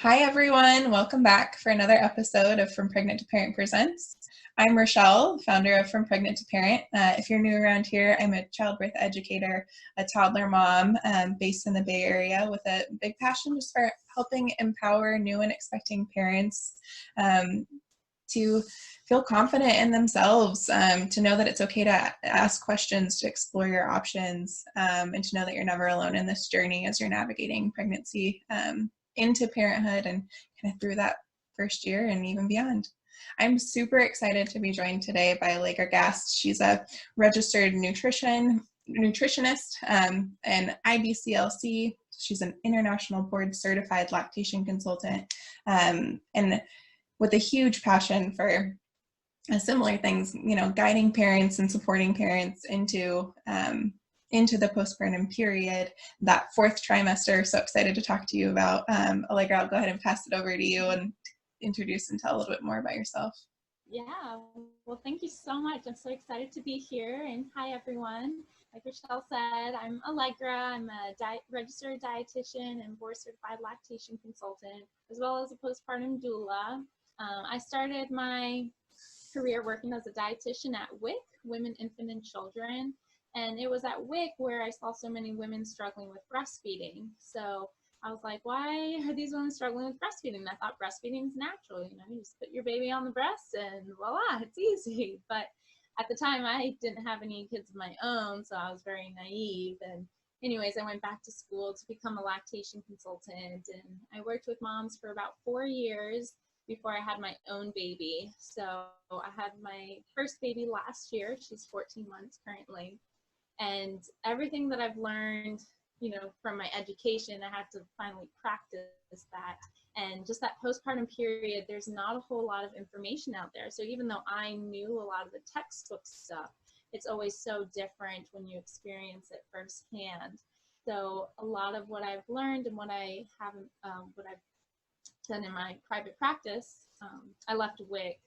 Hi everyone, welcome back for another episode of From Pregnant to Parent Presents. I'm Richelle, founder of From Pregnant to Parent. If you're new around here, I'm a childbirth educator, a toddler mom based in the Bay Area with a big passion just for helping empower new and expecting parents to feel confident in themselves, to know that it's okay to ask questions, to explore your options, and to know that you're never alone in this journey as you're navigating pregnancy into parenthood and kind of through that first year and even beyond. I'm super excited to be joined today by Allegra Gast. She's a registered nutritionist, an IBCLC. She's an international board certified lactation consultant, and with a huge passion for similar things, guiding parents and supporting parents into the postpartum period, that fourth trimester. So excited to talk to you about. Allegra, I'll go ahead and pass it over to you and introduce and tell a little bit more about yourself. Yeah, well, thank you so much. I'm so excited to be here. And hi, everyone. Like Richelle said, I'm Allegra. I'm a registered dietitian and board certified lactation consultant, as well as a postpartum doula. I started my career working as a dietitian at WIC, Women, Infant, and Children. And it was at WIC where I saw so many women struggling with breastfeeding. So I was like, why are these women struggling with breastfeeding? And I thought breastfeeding is natural. You just put your baby on the breast and voila, it's easy. But at the time, I didn't have any kids of my own, so I was very naive. And anyways, I went back to school to become a lactation consultant. And I worked with moms for about 4 years before I had my own baby. So I had my first baby last year. She's 14 months currently. And everything that I've learned, from my education, I had to finally practice that. And just that postpartum period, there's not a whole lot of information out there. So even though I knew a lot of the textbook stuff, it's always so different when you experience it firsthand. So a lot of what I've learned and what I've done in my private practice, I left WIC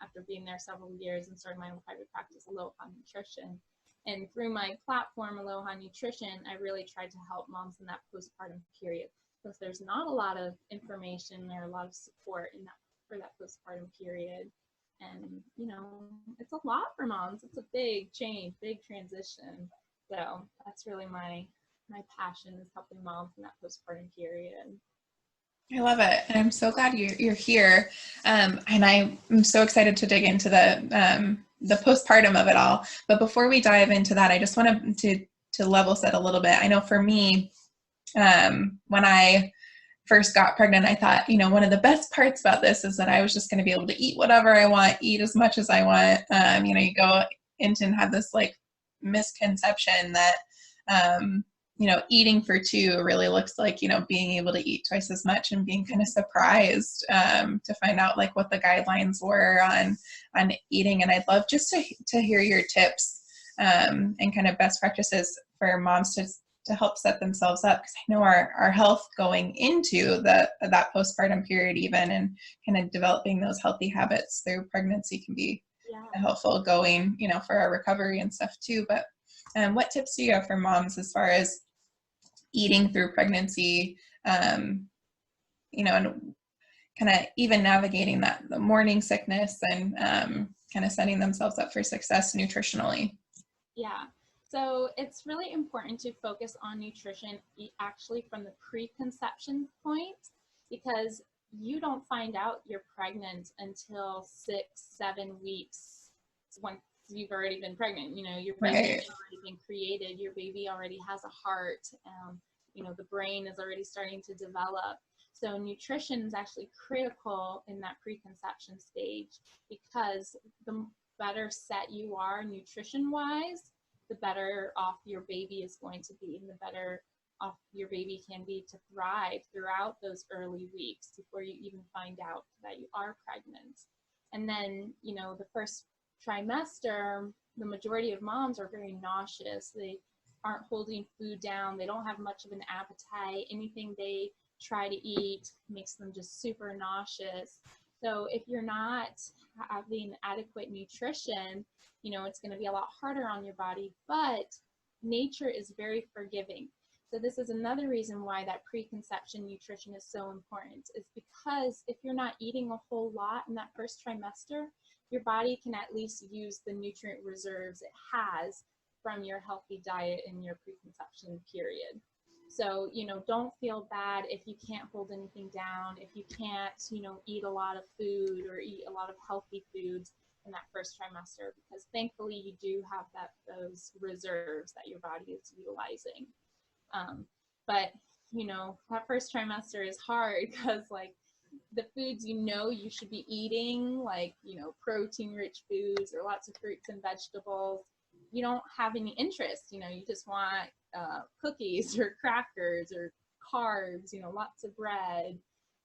after being there several years and started my own private practice, Aloha Nutrition. And through my platform, Aloha Nutrition, I really tried to help moms in that postpartum period, because there's not a lot of information there, a lot of support for that postpartum period. And, it's a lot for moms. It's a big change, big transition. So that's really my passion, is helping moms in that postpartum period. I love it. And I'm so glad you're here. And I'm so excited to dig into the postpartum of it all. But before we dive into that, I just wanted to level set a little bit. I know for me, when I first got pregnant, I thought, one of the best parts about this is that I was just going to be able to eat whatever I want, eat as much as I want. You go into and have this misconception that, eating for two really looks like, being able to eat twice as much, and being kind of surprised to find out what the guidelines were on eating. And I'd love just to hear your tips and kind of best practices for moms to help set themselves up, because I know our health going into that postpartum period even, and kind of developing those healthy habits through pregnancy can be helpful going, for our recovery and stuff too. But what tips do you have for moms as far as eating through pregnancy, and kind of even navigating the morning sickness and kind of setting themselves up for success nutritionally? Yeah. So it's really important to focus on nutrition actually from the preconception point, because you don't find out you're pregnant until 6-7 weeks once you've already been pregnant. Your baby has already been created, your baby already has a heart, the brain is already starting to develop. So nutrition is actually critical in that preconception stage, because the better set you are nutrition-wise, the better off your baby is going to be, and the better off your baby can be to thrive throughout those early weeks before you even find out that you are pregnant. And then, the first trimester, the majority of moms are very nauseous. They aren't holding food down. They don't have much of an appetite. Anything they try to eat makes them just super nauseous. So if you're not having adequate nutrition, it's going to be a lot harder on your body. But nature is very forgiving. So this is another reason why that preconception nutrition is so important, is because if you're not eating a whole lot in that first trimester, your body can at least use the nutrient reserves it has from your healthy diet in your preconception period. So, you know, don't feel bad if you can't hold anything down, if you can't, you know, eat a lot of food or eat a lot of healthy foods in that first trimester, because thankfully you do have those reserves that your body is utilizing. But, you know, that first trimester is hard because, like, the foods you know you should be eating, like, you know, protein-rich foods or lots of fruits and vegetables, you don't have any interest. You know, you just want cookies or crackers or carbs, you know, lots of bread.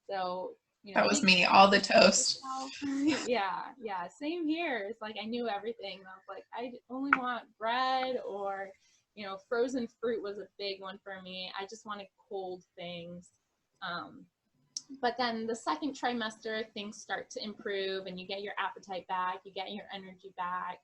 So, you know, that was me, all the toast. yeah, same here. It's like I knew everything. I was like, I only want bread, or, you know, frozen fruit was a big one for me. I just wanted cold things. But then the second trimester, things start to improve and you get your appetite back, you get your energy back.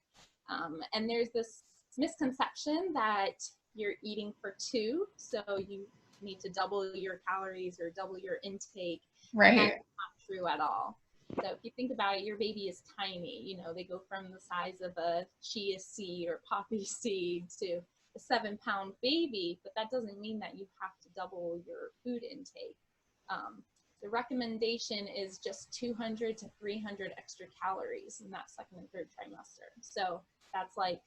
And there's this misconception that you're eating for two, so you need to double your calories or double your intake. Right. That's not true at all. So if you think about it, your baby is tiny. You know, they go from the size of a chia seed or poppy seed to a 7-pound baby, but that doesn't mean that you have to double your food intake. The recommendation is just 200 to 300 extra calories in that second and third trimester. So that's like,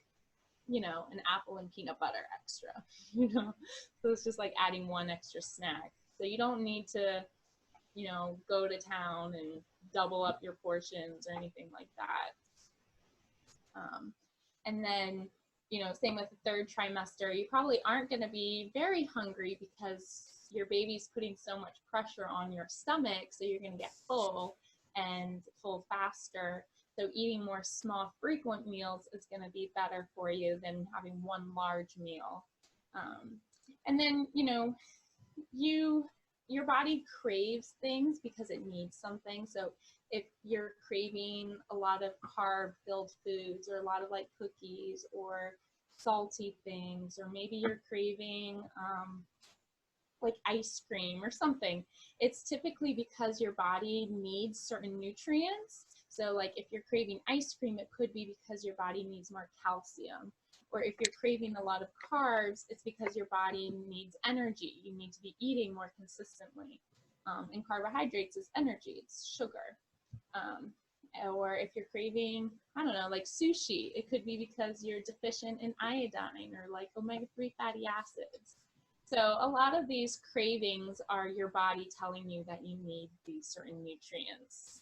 you know, an apple and peanut butter extra, you know, so it's just like adding one extra snack. So you don't need to, you know, go to town and double up your portions or anything like that. And then, you know, same with the third trimester, you probably aren't going to be very hungry because your baby's putting so much pressure on your stomach, so you're going to get full and full faster. So eating more small, frequent meals is going to be better for you than having one large meal. And then, you know, your body craves things because it needs something. So if you're craving a lot of carb-filled foods or a lot of like cookies or salty things, or maybe you're craving like ice cream or something, it's typically because your body needs certain nutrients. So like if you're craving ice cream, it could be because your body needs more calcium. Or if you're craving a lot of carbs, it's because your body needs energy. You need to be eating more consistently. And carbohydrates is energy, it's sugar. Or if you're craving, I don't know, like sushi, it could be because you're deficient in iodine or like omega-3 fatty acids. So a lot of these cravings are your body telling you that you need these certain nutrients.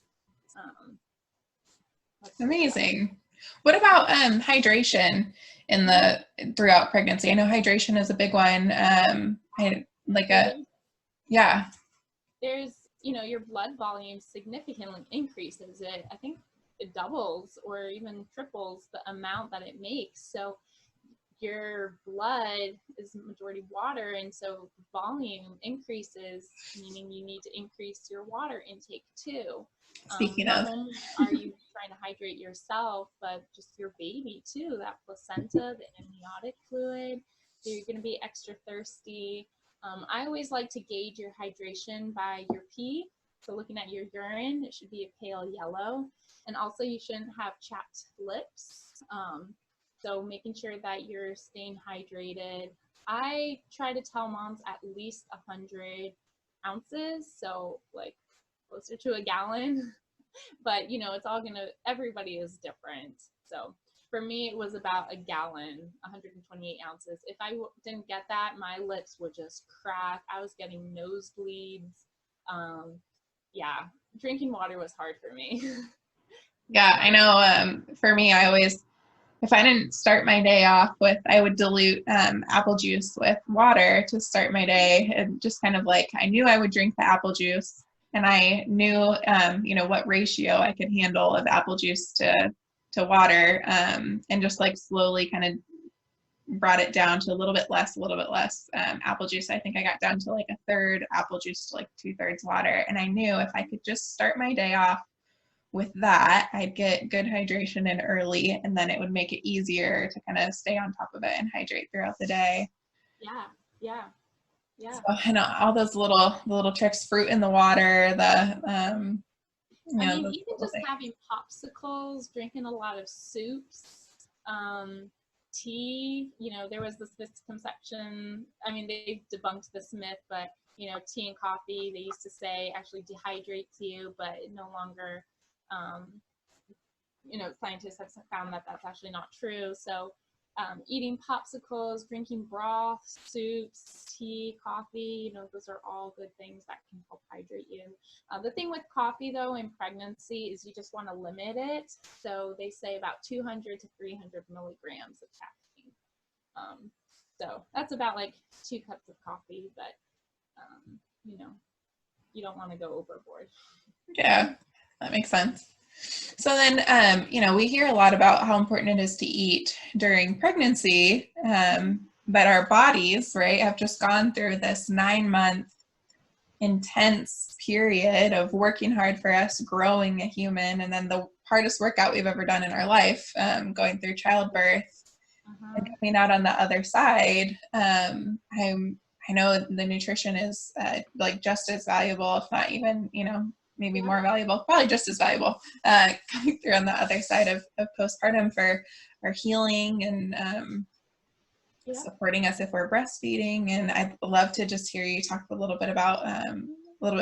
Amazing. What about hydration throughout pregnancy? I know hydration is a big one. There's, you know, your blood volume significantly increases it. I think it doubles or even triples the amount that it makes. So your blood is majority water, and so volume increases, meaning you need to increase your water intake too. Speaking not of, only are you trying to hydrate yourself, but just your baby too, that placenta, the amniotic fluid. So you're going to be extra thirsty. I always like to gauge your hydration by your pee. So looking at your urine, it should be a pale yellow. And also you shouldn't have chapped lips. So making sure that you're staying hydrated. I try to tell moms at least 100 ounces, so like closer to a gallon. But, you know, it's all everybody is different. So for me, it was about a gallon, 128 ounces. If I didn't get that, my lips would just crack. I was getting nosebleeds. Yeah, drinking water was hard for me. Yeah, I know. For me, I always, if I didn't start my day off I would dilute apple juice with water to start my day, and just kind of like, I knew I would drink the apple juice, and I knew, you know, what ratio I could handle of apple juice to water, and just like slowly kind of brought it down to a little bit less apple juice. I think I got down to like a third apple juice to like 2/3 water. And I knew if I could just start my day off with that, I'd get good hydration in early, and then it would make it easier to kind of stay on top of it and hydrate throughout the day. Yeah. Yeah. So, and all those little tricks, fruit in the water, I mean, those even little just things. having popsicles, drinking a lot of soups, tea, there was this misconception. I mean, they debunked this myth, but, tea and coffee, they used to say actually dehydrates you, but it no longer, scientists have found that that's actually not true. So eating popsicles, drinking broth, soups, tea, coffee, those are all good things that can help hydrate you. The thing with coffee, though, in pregnancy is you just want to limit it. So they say about 200 to 300 milligrams of caffeine. So that's about like 2 cups of coffee, but, you don't want to go overboard. Yeah, that makes sense. So then, we hear a lot about how important it is to eat during pregnancy, but our bodies, right, have just gone through this 9-month intense period of working hard for us, growing a human, and then the hardest workout we've ever done in our life, going through childbirth and coming out on the other side. I know the nutrition is like just as valuable, if not even, maybe more valuable, probably just as valuable, coming through on the other side of postpartum for our healing and supporting us if we're breastfeeding. And I'd love to just hear you talk a little bit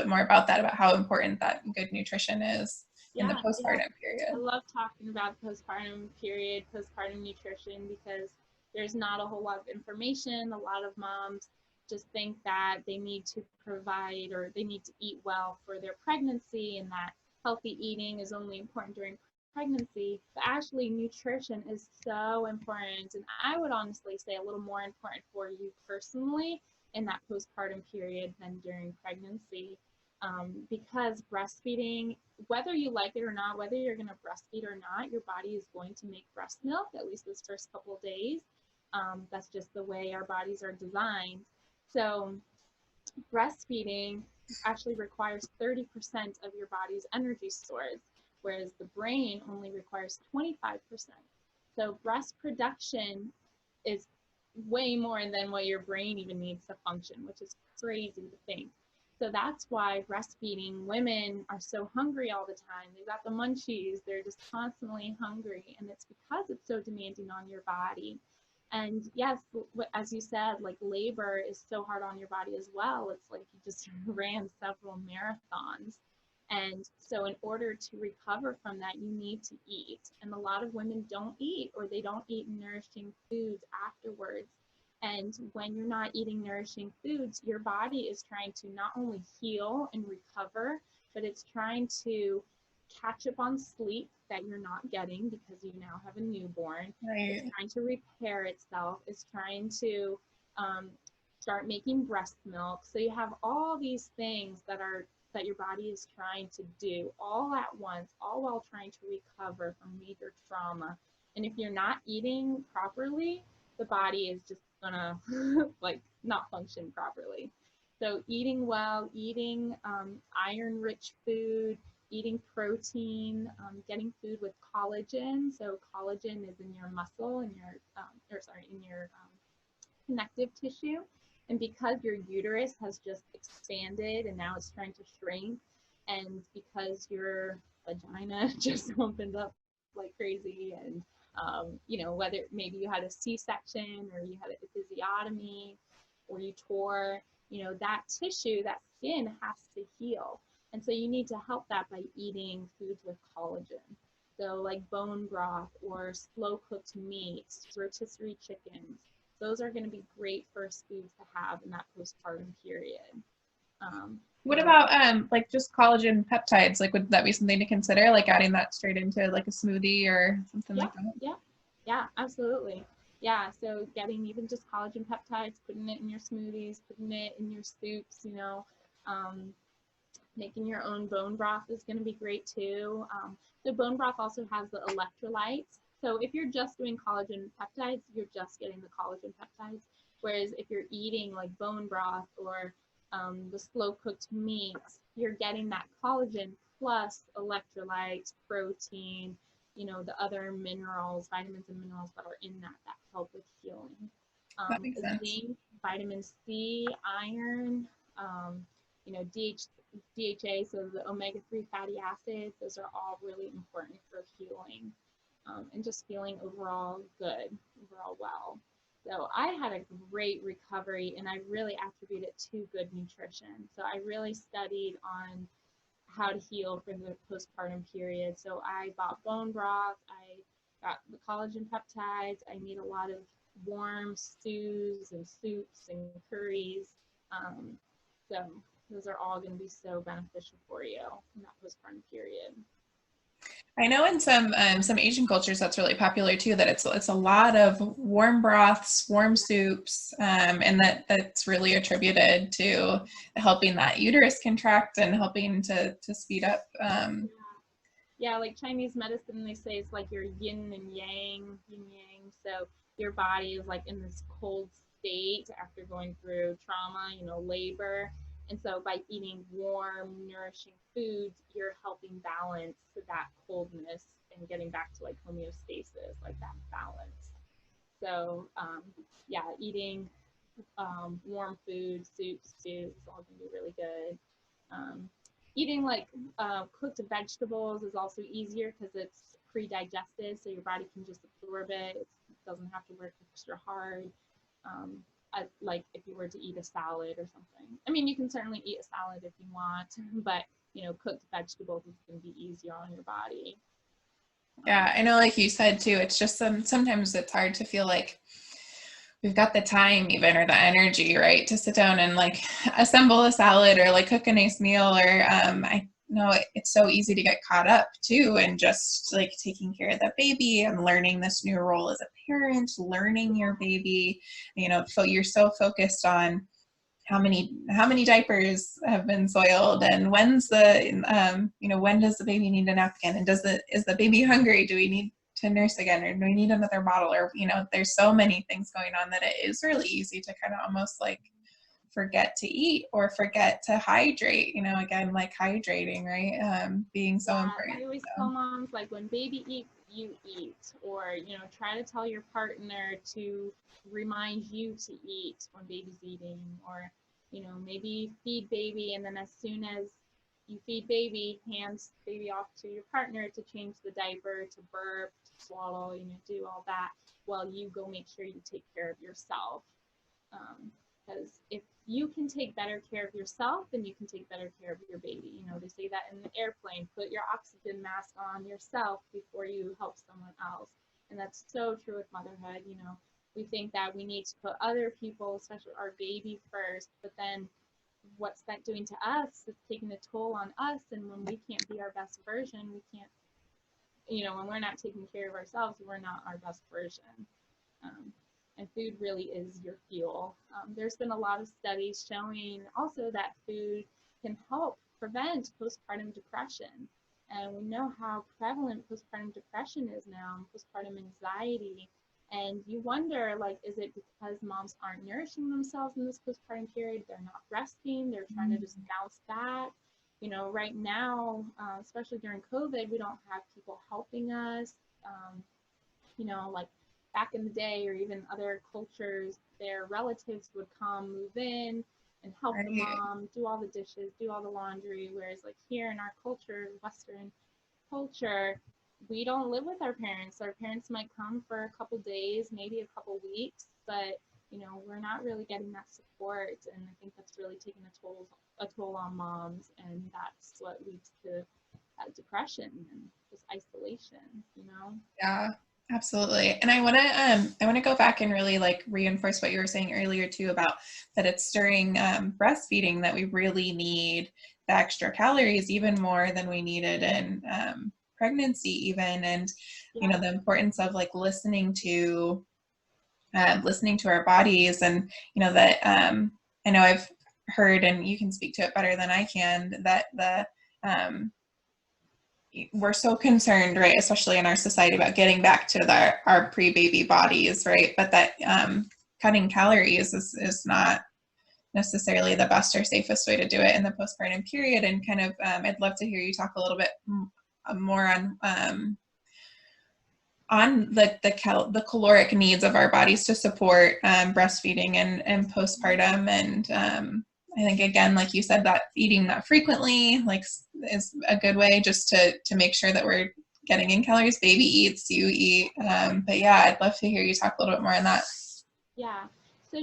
more about that, about how important that good nutrition is in the postpartum period. I love talking about the postpartum period, postpartum nutrition, because there's not a whole lot of information. A lot of moms just think that they need to provide or they need to eat well for their pregnancy, and that healthy eating is only important during pregnancy. But actually, nutrition is so important, and I would honestly say a little more important for you personally in that postpartum period than during pregnancy. Because breastfeeding, whether you like it or not, whether you're going to breastfeed or not, your body is going to make breast milk, at least this first couple of days. That's just the way our bodies are designed. So breastfeeding actually requires 30% of your body's energy stores, whereas the brain only requires 25%. So breast production is way more than what your brain even needs to function, which is crazy to think. So that's why breastfeeding women are so hungry all the time. They've got the munchies, they're just constantly hungry, and it's because it's so demanding on your body. And yes, as you said, like labor is so hard on your body as well. It's like you just ran several marathons. And so in order to recover from that, you need to eat. And a lot of women don't eat, or they don't eat nourishing foods afterwards. And when you're not eating nourishing foods, your body is trying to not only heal and recover, but it's trying to catch up on sleep that you're not getting because you now have a newborn. Right. It's trying to repair itself. It's trying to start making breast milk. So you have all these things that your body is trying to do all at once, all while trying to recover from major trauma. And if you're not eating properly, the body is just gonna like not function properly. So eating well, eating iron-rich food, eating protein, getting food with collagen. So collagen is in your muscle and in your connective tissue. And because your uterus has just expanded and now it's trying to shrink, and because your vagina just opened up like crazy, and whether maybe you had a C-section or you had a episiotomy or you tore, that tissue, that skin has to heal. And so you need to help that by eating foods with collagen. So like bone broth or slow cooked meats, rotisserie chickens. Those are going to be great first foods to have in that postpartum period. What about like just collagen peptides? Like, would that be something to consider? Like adding that straight into like a smoothie or something like that? Yeah, absolutely. Yeah, so getting even just collagen peptides, putting it in your smoothies, putting it in your soups, making your own bone broth is going to be great too. So bone broth also has the electrolytes. So if you're just doing collagen peptides, you're just getting the collagen peptides. Whereas if you're eating like bone broth or the slow cooked meats, you're getting that collagen plus electrolytes, protein, the other minerals, vitamins and minerals that are in that help with healing. That makes sense. vitamin C, iron, you know, DHA, so the omega-3 fatty acids. Those are all really important for healing, and just feeling overall good, overall well. So I had a great recovery, and I really attribute it to good nutrition. So I really studied on how to heal for the postpartum period. So I bought bone broth, I got the collagen peptides, I made a lot of warm stews and soups and curries. So those are all going to be so beneficial for you in that postpartum period. I know in some Asian cultures that's really popular too, that it's a lot of warm broths, warm soups, and that's really attributed to helping that uterus contract and helping to speed up. Yeah, like Chinese medicine, they say it's like your yin and yang, yin yang. So your body is like in this cold state after going through trauma, you know, labor. And so by eating warm, nourishing foods, you're helping balance that coldness and getting back to like homeostasis, like that balance. So yeah, eating warm food, soups, stews is all gonna be really good. Eating like cooked vegetables is also easier because it's pre-digested, so your body can just absorb it. It doesn't have to work extra hard. Like if you were to eat a salad or something. I mean, you can certainly eat a salad if you want, but you know, cooked vegetables is going to be easier on your body. Yeah, I know, like you said too, it's just sometimes it's hard to feel like we've got the time even or the energy, right, to sit down and like assemble a salad or like cook a nice meal. Or I know it's so easy to get caught up too and just like taking care of the baby and learning this new role as a parent, learning your baby, you know, so you're so focused on how many diapers have been soiled, and when's the you know, when does the baby need a napkin, and is the baby hungry, do we need to nurse again, or do we need another bottle, or you know, there's so many things going on that it is really easy to kind of almost like forget to eat or forget to hydrate, you know, again, like hydrating, right, being so important. I always tell moms, like, when baby eats, you eat, or you know, try to tell your partner to remind you to eat when baby's eating, or you know, maybe feed baby, and then as soon as you feed baby, hands baby off to your partner to change the diaper, to burp, to swallow, you know, do all that while you go make sure you take care of yourself. Because if you can take better care of yourself, then you can take better care of your baby. You know, they say that in the airplane, put your oxygen mask on yourself before you help someone else. And that's so true with motherhood. You know, we think that we need to put other people, especially our baby, first, but then what's that doing to us? It's taking a toll on us. And when we can't be our best version, we can't, you know, when we're not taking care of ourselves, we're not our best version. And food really is your fuel. There's been a lot of studies showing also that food can help prevent postpartum depression. And we know how prevalent postpartum depression is now, and postpartum anxiety. And you wonder, like, is it because moms aren't nourishing themselves in this postpartum period? They're not resting, they're trying to just bounce back. You know, right now, especially during COVID, we don't have people helping us. You know, like back in the day, or even other cultures, their relatives would come, move in, and help the mom do all the dishes, do all the laundry. Whereas like here in our culture, Western culture, we don't live with our parents. Our parents might come for a couple days, maybe a couple weeks, but you know, we're not really getting that support. And I think that's really taking a toll on moms, and that's what leads to depression and just isolation, you know? Yeah, absolutely. And I want to go back and really like reinforce what you were saying earlier too, about that it's during breastfeeding that we really need the extra calories even more than we needed in pregnancy even. And you know, the importance of like listening to our bodies. And you know, that I know I've heard, and you can speak to it better than I can, that we're so concerned, right, especially in our society, about getting back to our pre-baby bodies, right? But that cutting calories is not necessarily the best or safest way to do it in the postpartum period. And kind of, I'd love to hear you talk a little bit more on on the caloric needs of our bodies to support breastfeeding and postpartum. And I think, again, like you said, that eating that frequently like is a good way just to make sure that we're getting in calories. Baby eats, you eat. But yeah, I'd love to hear you talk a little bit more on that. Yeah. So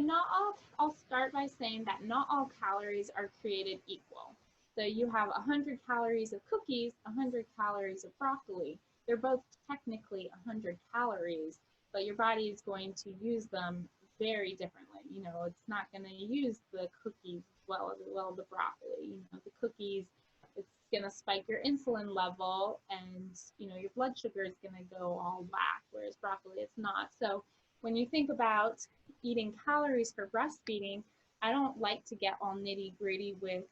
I'll start by saying that not all calories are created equal. So you have 100 calories of cookies, 100 calories of broccoli. They're both technically 100 calories, but your body is going to use them very differently. You know, it's not going to use the cookies as well as the broccoli. You know, the cookies, it's going to spike your insulin level, and you know, your blood sugar is going to go all whack, whereas broccoli it's not. So when you think about eating calories for breastfeeding, I don't like to get all nitty gritty with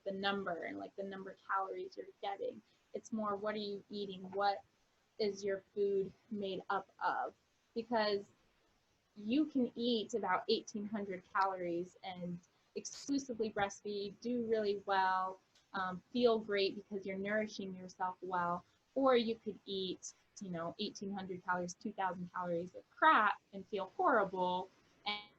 the number and like the number of calories you're getting. It's more, what are you eating? What is your food made up of? Because you can eat about 1,800 calories and exclusively breastfeed, do really well, feel great because you're nourishing yourself well, or you could eat, you know, 1,800 calories, 2,000 calories of crap and feel horrible.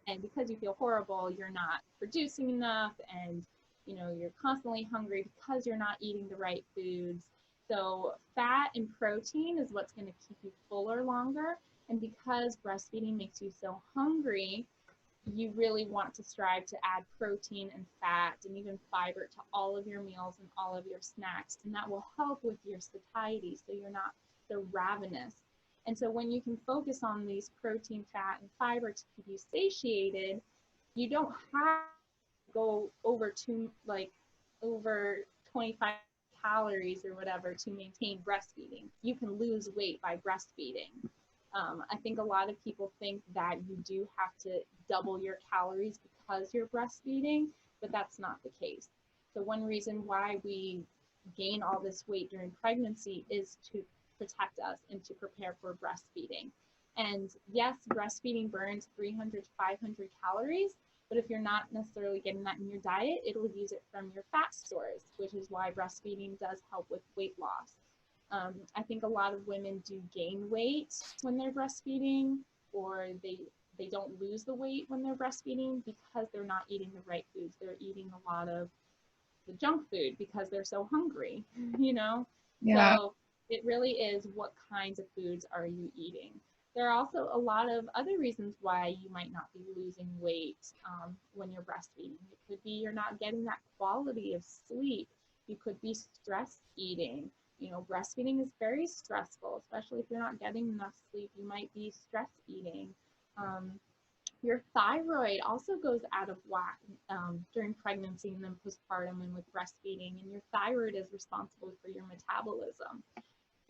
And because you feel horrible, you're not producing enough, and you know, you're constantly hungry because you're not eating the right foods. So fat and protein is what's going to keep you fuller longer. And because breastfeeding makes you so hungry, you really want to strive to add protein and fat and even fiber to all of your meals and all of your snacks. And that will help with your satiety, so you're not so ravenous. And so when you can focus on these protein, fat, and fiber to keep you satiated, you don't have to go over over 25 calories or whatever to maintain breastfeeding. You can lose weight by breastfeeding. I think a lot of people think that you do have to double your calories because you're breastfeeding, but that's not the case. So one reason why we gain all this weight during pregnancy is to protect us and to prepare for breastfeeding. And yes, breastfeeding burns 300 to 500 calories, but if you're not necessarily getting that in your diet, it'll use it from your fat stores, which is why breastfeeding does help with weight loss. I think a lot of women do gain weight when they're breastfeeding, or they don't lose the weight when they're breastfeeding because they're not eating the right foods. They're eating a lot of the junk food because they're so hungry, you know? Yeah. So it really is, what kinds of foods are you eating? There are also a lot of other reasons why you might not be losing weight when you're breastfeeding. It could be you're not getting that quality of sleep. You could be stress eating. You know, breastfeeding is very stressful, especially if you're not getting enough sleep. You might be stress eating. Your thyroid also goes out of whack during pregnancy and then postpartum and with breastfeeding. And your thyroid is responsible for your metabolism.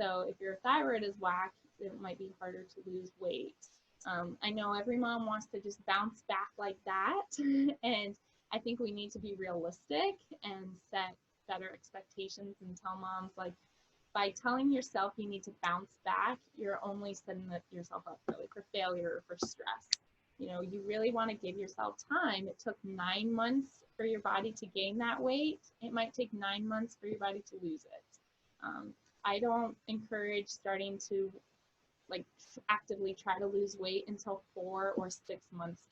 So if your thyroid is whack, it might be harder to lose weight. I know every mom wants to just bounce back like that. And I think we need to be realistic and set better expectations and tell moms, like, by telling yourself you need to bounce back, you're only setting yourself up really for failure or for stress. You know, you really want to give yourself time. It took 9 months for your body to gain that weight. It might take 9 months for your body to lose it. I don't encourage starting to like actively try to lose weight until 4 or 6 months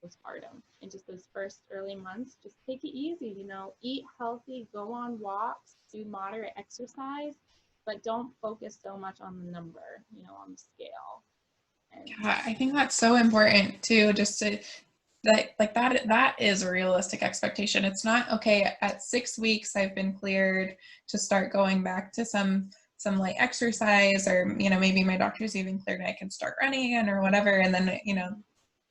postpartum. And just those first early months, just take it easy, you know, eat healthy, go on walks, do moderate exercise, but don't focus so much on the number, you know, on the scale. And Yeah, I think that's so important too, just to that is a realistic expectation. It's not, okay, at 6 weeks I've been cleared to start going back to some light exercise, or, you know, maybe my doctor's even cleared and I can start running again or whatever. And then, you know,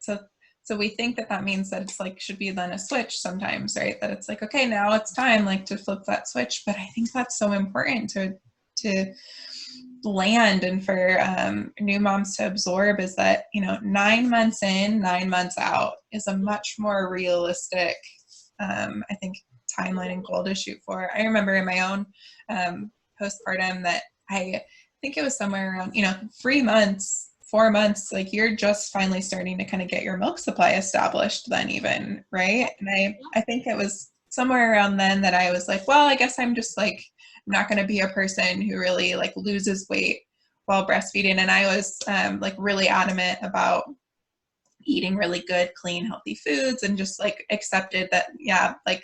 so we think that means that it's like, should be then a switch sometimes, right? That it's like, okay, now it's time like to flip that switch. But I think that's so important to land and for new moms to absorb, is that, you know, 9 months in, 9 months out is a much more realistic, I think, timeline and goal to shoot for. I remember in my own postpartum that I think it was somewhere around, you know, 3 months, 4 months, like you're just finally starting to kind of get your milk supply established then even, right? And I think it was somewhere around then that I was like, well, I guess I'm just like, I'm not going to be a person who really like loses weight while breastfeeding. And I was like really adamant about eating really good, clean, healthy foods, and just like accepted that, yeah, like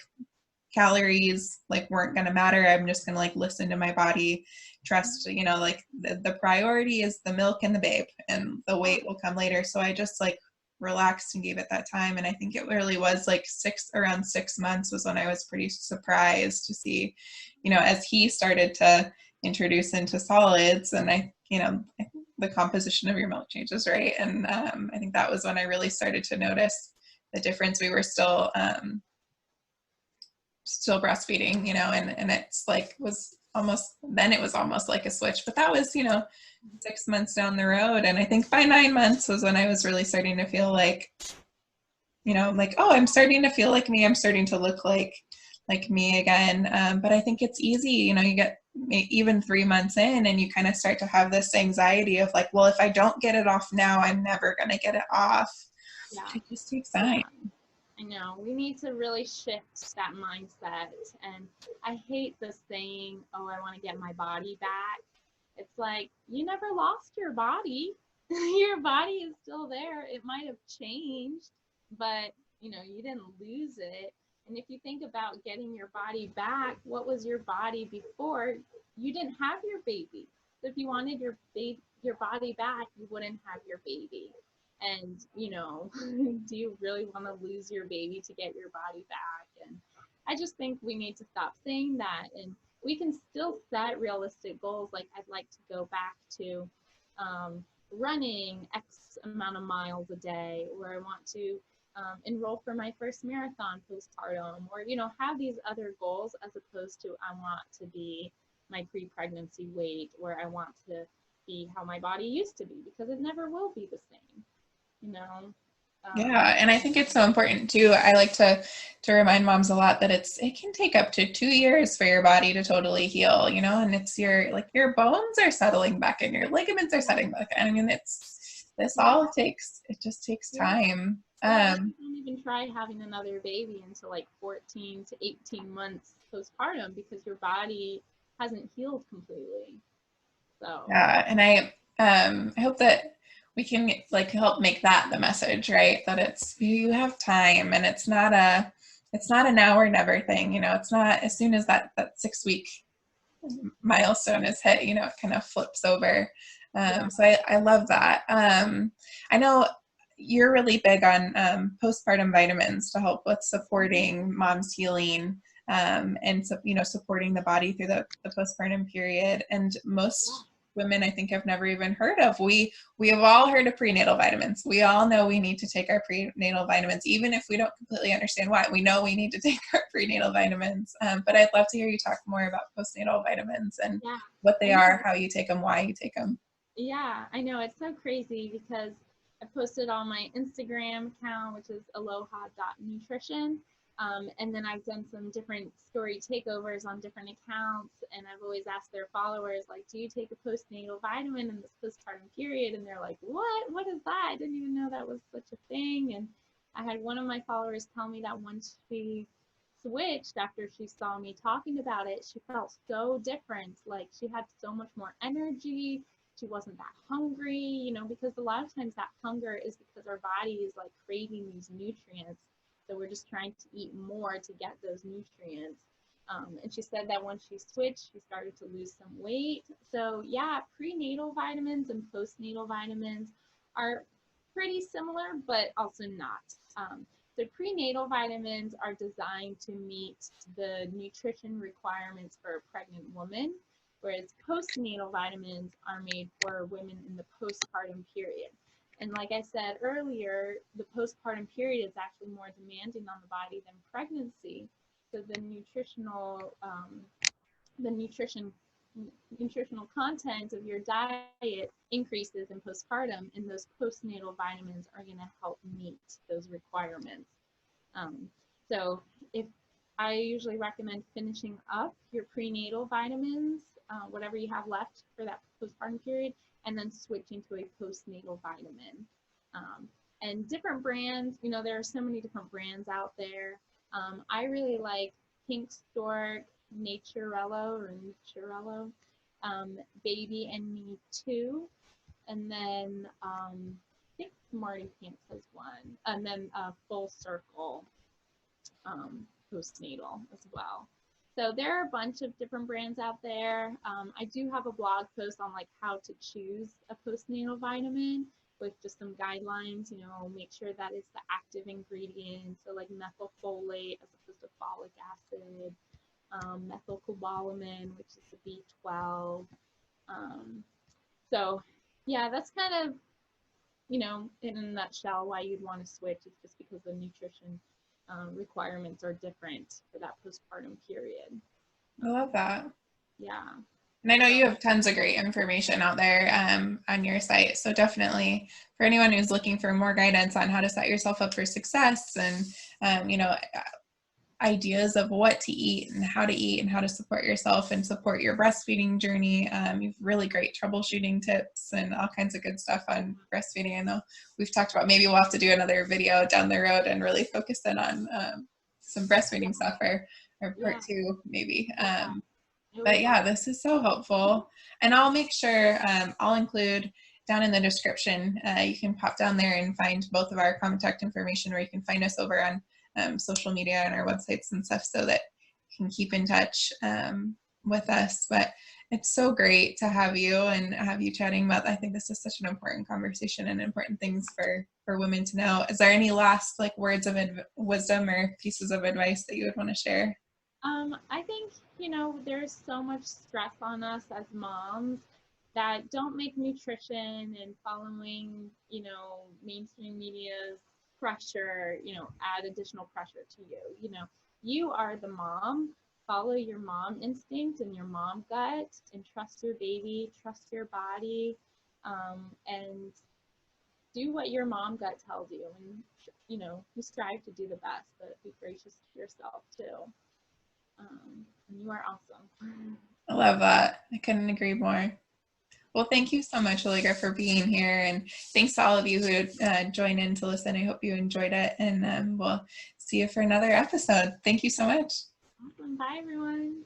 calories like weren't going to matter. I'm just going to like listen to my body, trust, you know, like the priority is the milk and the babe, and the weight will come later. So I just like relaxed and gave it that time. And I think it really was like around 6 months was when I was pretty surprised to see, you know, as he started to introduce into solids, and the composition of your milk changes, right? And I think that was when I really started to notice the difference. We were still breastfeeding, you know, and it's like it was almost like a switch, but that was, you know, 6 months down the road. And I think by 9 months was when I was really starting to feel like, you know, like, oh, I'm starting to feel like me. I'm starting to look like me again. But I think it's easy, you know, you get even 3 months in and you kind of start to have this anxiety of like, well, if I don't get it off now, I'm never going to get it off. Yeah. It just takes time. I know. We need to really shift that mindset. And I hate this saying, oh, I want to get my body back. It's like, you never lost your body. Your body is still there. It might have changed, but, you know, you didn't lose it. And if you think about getting your body back, what was your body before? You didn't have your baby. So if you wanted your body back, you wouldn't have your baby. And, you know, do you really want to lose your baby to get your body back? And I just think we need to stop saying that. And we can still set realistic goals. Like I'd like to go back to running X amount of miles a day, or I want to enroll for my first marathon postpartum, or, you know, have these other goals as opposed to I want to be my pre-pregnancy weight, or I want to be how my body used to be, because it never will be the same. You know? Yeah, and I think it's so important too. I like to remind moms a lot that it can take up to 2 years for your body to totally heal, you know, and it's your bones are settling back and your ligaments are settling back. I mean, it just takes time. Don't even try having another baby until like 14 to 18 months postpartum, because your body hasn't healed completely. So yeah, and I hope that we can like help make that the message, right? That it's, you have time, and it's not a now or never thing, you know. It's not as soon as that 6 week milestone is hit, you know, it kind of flips over. So I love that. I know you're really big on postpartum vitamins to help with supporting mom's healing, and so, you know, supporting the body through the postpartum period. And most women, I think, have never even heard of. We have all heard of prenatal vitamins. We all know we need to take our prenatal vitamins, even if we don't completely understand why. We know we need to take our prenatal vitamins. But I'd love to hear you talk more about postnatal vitamins and what they are, how you take them, why you take them. Yeah, I know. It's so crazy because I posted on my Instagram account, which is aloha.nutrition. And then I've done some different story takeovers on different accounts, and I've always asked their followers, like, do you take a postnatal vitamin in this postpartum period? And they're like, what is that? I didn't even know that was such a thing. And I had one of my followers tell me that once she switched, after she saw me talking about it, she felt so different. Like she had so much more energy. She wasn't that hungry, you know, because a lot of times that hunger is because our body is like craving these nutrients. So we're just trying to eat more to get those nutrients. And she said that once she switched, she started to lose some weight. So yeah, prenatal vitamins and postnatal vitamins are pretty similar, but also not. So prenatal vitamins are designed to meet the nutrition requirements for a pregnant woman, whereas postnatal vitamins are made for women in the postpartum period. And like I said earlier, the postpartum period is actually more demanding on the body than pregnancy. So the nutritional content of your diet increases in postpartum, and those postnatal vitamins are going to help meet those requirements. So if I usually recommend finishing up your prenatal vitamins, whatever you have left for that postpartum period, and then switching to a postnatal vitamin. And different brands, you know, there are so many different brands out there. I really like Pink Stork, Naturello, Baby and Me Too, and then I think Marty Pants has one, and then Full Circle Postnatal as well. So there are a bunch of different brands out there. I do have a blog post on like how to choose a postnatal vitamin with just some guidelines, make sure that it's the active ingredient, so like methylfolate as opposed to folic acid, methylcobalamin, which is the B12. So yeah, that's kind of, in a nutshell, why you'd want to switch is just because the nutrition requirements are different for that postpartum period. I love that. Yeah. And I know you have tons of great information out there on your site. So definitely for anyone who's looking for more guidance on how to set yourself up for success and, ideas of what to eat and how to support yourself and support your breastfeeding journey. You've really great troubleshooting tips and all kinds of good stuff on breastfeeding. I know we've talked about, maybe we'll have to do another video down the road and really focus in on some breastfeeding stuff or part two maybe. But yeah, this is so helpful. And I'll make sure I'll include down in the description, you can pop down there and find both of our contact information, or you can find us over on social media and our websites and stuff so that you can keep in touch with us. But it's so great to have you and have you chatting about, I think this is such an important conversation and important things for women to know. Is there any last like words of wisdom or pieces of advice that you would want to share? I think, there's so much stress on us as moms that don't make nutrition and following, mainstream media's pressure, add additional pressure to you. You are the mom. Follow your mom instinct and your mom gut, and trust your baby, trust your body, and do what your mom gut tells you. And, you strive to do the best, but be gracious to yourself too. And you are awesome. I love that. I couldn't agree more. Well, thank you so much, Allegra, for being here. And thanks to all of you who joined in to listen. I hope you enjoyed it. And we'll see you for another episode. Thank you so much. Awesome. Bye, everyone.